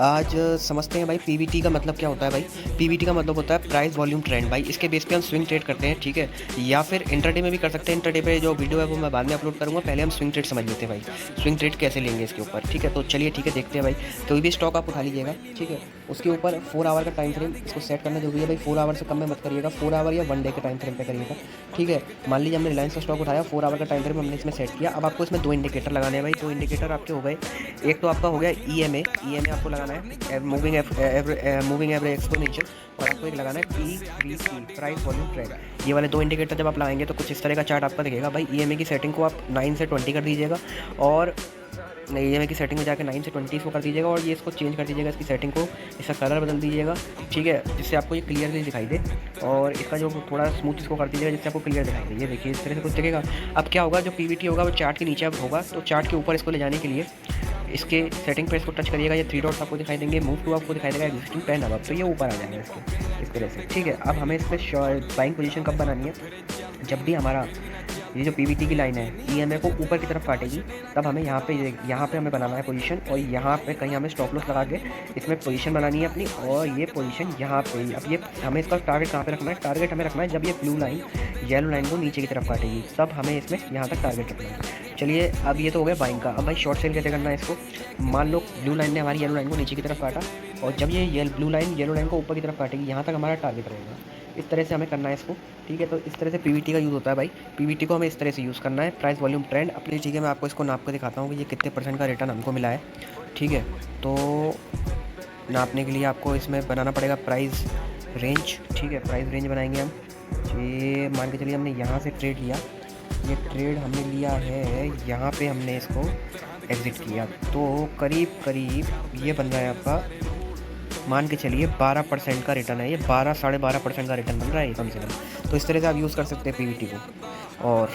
आज समझते हैं भाई पीवीटी का मतलब क्या होता है भाई। पीवीटी का मतलब होता है प्राइस वॉल्यूम ट्रेंड भाई। इसके बेस पे हम स्विंग ट्रेड करते हैं, ठीक है, या फिर इंट्राडे में भी कर सकते हैं। इंट्राडे पे जो वीडियो है वो मैं बाद में अपलोड करूँगा, पहले हम स्विंग ट्रेड समझ लेते हैं भाई, स्विंग ट्रेड कैसे लेंगे इसके ऊपर, ठीक है। तो चलिए ठीक है, देखते हैं भाई। कोई भी स्टॉक आप उठा लीजिएगा, ठीक है, उसके ऊपर 4 आवर का टाइम फ्रेम इसको सेट करना जरूरी है भाई। 4 आवर से कम में मत करिएगा, 4 आवर या 1 डे के टाइम फ्रेम पे करिएगा, ठीक है। मान लीजिए हमने रिलायंस का स्टॉक उठाया, 4 आवर का टाइम फ्रेम हमने इसमें सेट किया। अब आपको इसमें 2 इंडिकेटर लगाने हैं भाई। 2 इंडिकेटर आपके हो गए, एक तो आपका हो गया ईएमए, ईएमए आपको लगाना है मूविंग एवरेज एक्सपोनेंशियल, और आपको एक लगाना है पीवीटी, प्राइस वॉल्यूम ट्रेंड। ये वाले 2 इंडिकेटर जब आप लगाएंगे तो कुछ इस तरह का चार्ट आपका दिखेगा भाई। ईएमए की सेटिंग को आप 9 से 20 कर दीजिएगा, और ईएमए की सेटिंग में जाकर 9 से 20 इसको कर दीजिएगा, और ये इसको चेंज कर दीजिएगा, इसकी सेटिंग को, इसका कलर बदल दीजिएगा, ठीक है, जिससे आपको ये क्लियरली दिखाई दे। और इसका जो थोड़ा स्मूथ इसको कर दीजिएगा, जिससे आपको क्लियर दिखाई दे। ये देखिए इस तरह से कुछ दिखेगा। अब क्या होगा, जो पीवीटी होगा वो चार्ट के नीचे होगा, तो चार्ट के ऊपर इसको ले जाने के लिए इसके सेटिंग पे इसको टच करिएगा, ये 3 डॉट्स आपको दिखाई देंगे, मूव टू आपको दिखाई देगा, एग्जिस्टिंग पेन अब तो ये ऊपर आ जाएगा इसके इस तरह से, ठीक है। अब हमें इस पर बाइंग पोजीशन कब बनानी है, जब भी हमारा ये जो पीवीटी की लाइन है ईएमए को ऊपर की तरफ काटेगी, तब हमें यहाँ पे हमें बनाना है पोजीशन, और यहाँ पे कहीं हमें स्टॉप लॉस लगा के इसमें पोजीशन बनानी है अपनी, और ये पोजीशन यहाँ पे। अब ये हमें इसका टारगेट कहाँ पे रखना है, टारगेट हमें रखना है जब ये ब्लू लाइन येलो लाइन को नीचे की तरफ काटेगी, तब हमें इसमें यहाँ तक टारगेट रखना है। चलिए अब ये तो हो गया बाइंग का। अब भाई शॉर्ट सेल कैसे करना है इसको। मान लो ब्लू लाइन ने हमारी येलो लाइन को नीचे की तरफ काटा, और जब ये ब्लू लाइन येलो लाइन को ऊपर की तरफ काटेगी, यहाँ तक हमारा टारगेट रहेगा। इस तरह से हमें करना है इसको, ठीक है। तो इस तरह से पीवीटी का यूज़ होता है भाई। पीवीटी को हमें इस तरह से यूज़ करना है, प्राइस वॉल्यूम ट्रेंड अपनी, ठीक है। मैं आपको इसको नाप कर दिखाता हूँ कि ये कितने % का रिटर्न हमको मिला है, ठीक है। तो नापने के लिए आपको इसमें बनाना पड़ेगा प्राइस रेंज, ठीक है। प्राइस रेंज बनाएंगे हम। ये मान के चलिए हमने यहाँ से ट्रेड लिया, ये ट्रेड हमने लिया है यहाँ पे, हमने इसको एग्ज़िट किया, तो करीब करीब ये बन रहा है आपका, मान के चलिए 12% का रिटर्न है। ये 12 साढ़े 12% का रिटर्न बन रहा है कम से कम। तो इस तरह से आप यूज़ कर सकते हैं पीवीटी को। और